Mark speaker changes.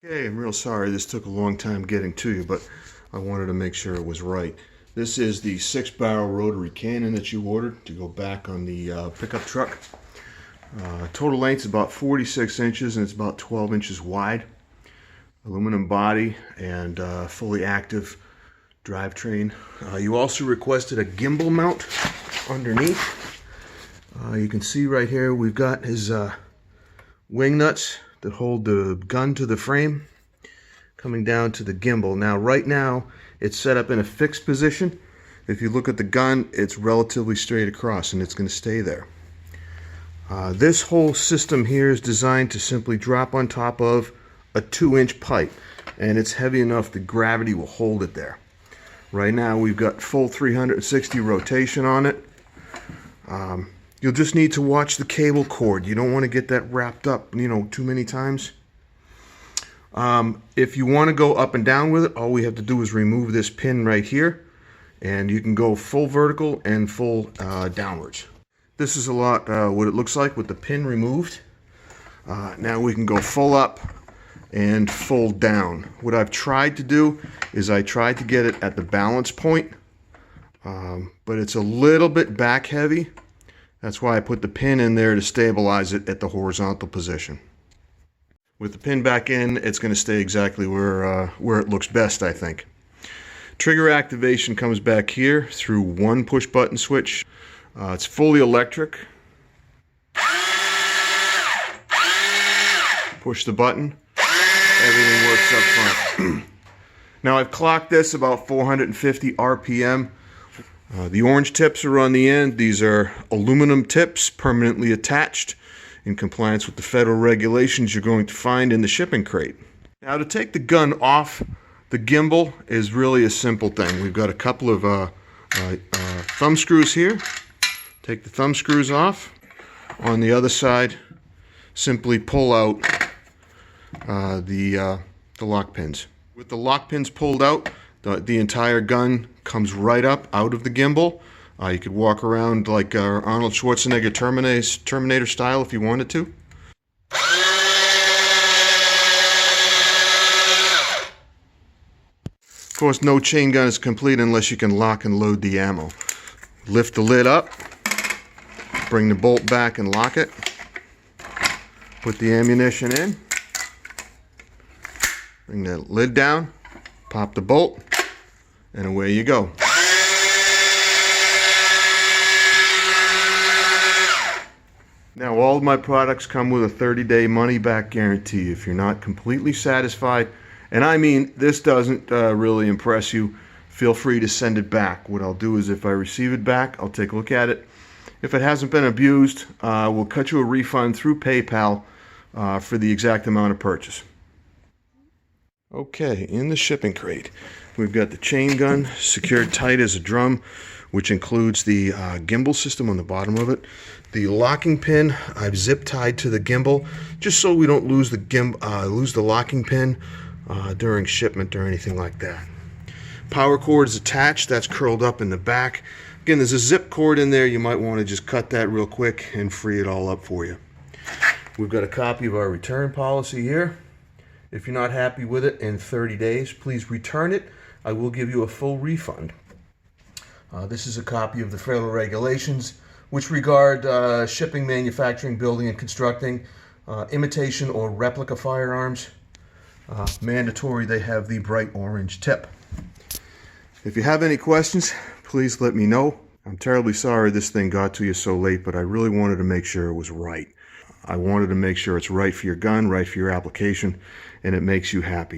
Speaker 1: Okay, I'm real sorry this took a long time getting to you, but I wanted to make sure it was right. This is the 6-barrel rotary cannon that you ordered to go back on the pickup truck. Total length is about 46 inches and it's about 12 inches wide. Aluminum body and fully active drivetrain. You also requested a gimbal mount underneath. You can see right here we've got his wing nuts that hold the gun to the frame coming down to the gimbal. Now right now it's set up in a fixed position. If you look at the gun, it's relatively straight across and it's going to stay there. This whole system here is designed to simply drop on top of a 2-inch pipe, and it's heavy enough that gravity will hold it there. Right now we've got full 360 rotation on it. You'll just need to watch the cable cord. You don't want to get that wrapped up, too many times. If you want to go up and down with it, all we have to do is remove this pin right here, and you can go full vertical and full downwards. This is a lot what it looks like with the pin removed. Now we can go full up and full down. What I've tried to do is I tried to get it at the balance point, but it's a little bit back heavy. That's why I put the pin in there to stabilize it at the horizontal position. With the pin back in, it's going to stay exactly where it looks best, I think. Trigger activation comes back here through one push button switch. It's fully electric. Push the button. Everything works up front. Now I've clocked this about 450 RPM. The orange tips are on the end. These are aluminum tips permanently attached in compliance with the federal regulations you're going to find in the shipping crate. Now to take the gun off the gimbal is really a simple thing. We've got a couple of thumb screws here. Take the thumb screws off. On the other side, simply pull out the lock pins. With the lock pins pulled out, the entire gun comes right up out of the gimbal. You could walk around like Arnold Schwarzenegger Terminator style if you wanted to. Of course, no chain gun is complete unless you can lock and load the ammo. Lift the lid up, bring the bolt back and lock it. Put the ammunition in. Bring the lid down, pop the bolt, and away you go. Now all of my products come with a 30-day money-back guarantee. If you're not completely satisfied, and I mean this doesn't really impress you, feel free to send it back. What I'll do is if I receive it back, I'll take a look at it. If it hasn't been abused, we'll cut you a refund through PayPal for the exact amount of purchase. Okay, in the shipping crate, we've got the chain gun secured tight as a drum, which includes the gimbal system on the bottom of it. The locking pin I've zip tied to the gimbal, just so we don't lose the locking pin during shipment or anything like that. Power cord is attached, that's curled up in the back. Again, there's a zip cord in there. You might want to just cut that real quick and free it all up for you. We've got a copy of our return policy here. If you're not happy with it in 30 days, please return it. I will give you a full refund. This is a copy of the federal regulations which regard shipping, manufacturing, building, and constructing imitation or replica firearms. Mandatory they have the bright orange tip. If you have any questions, please let me know. I'm terribly sorry this thing got to you so late, but I really wanted to make sure it was right. I wanted to make sure it's right for your gun, right for your application, and it makes you happy.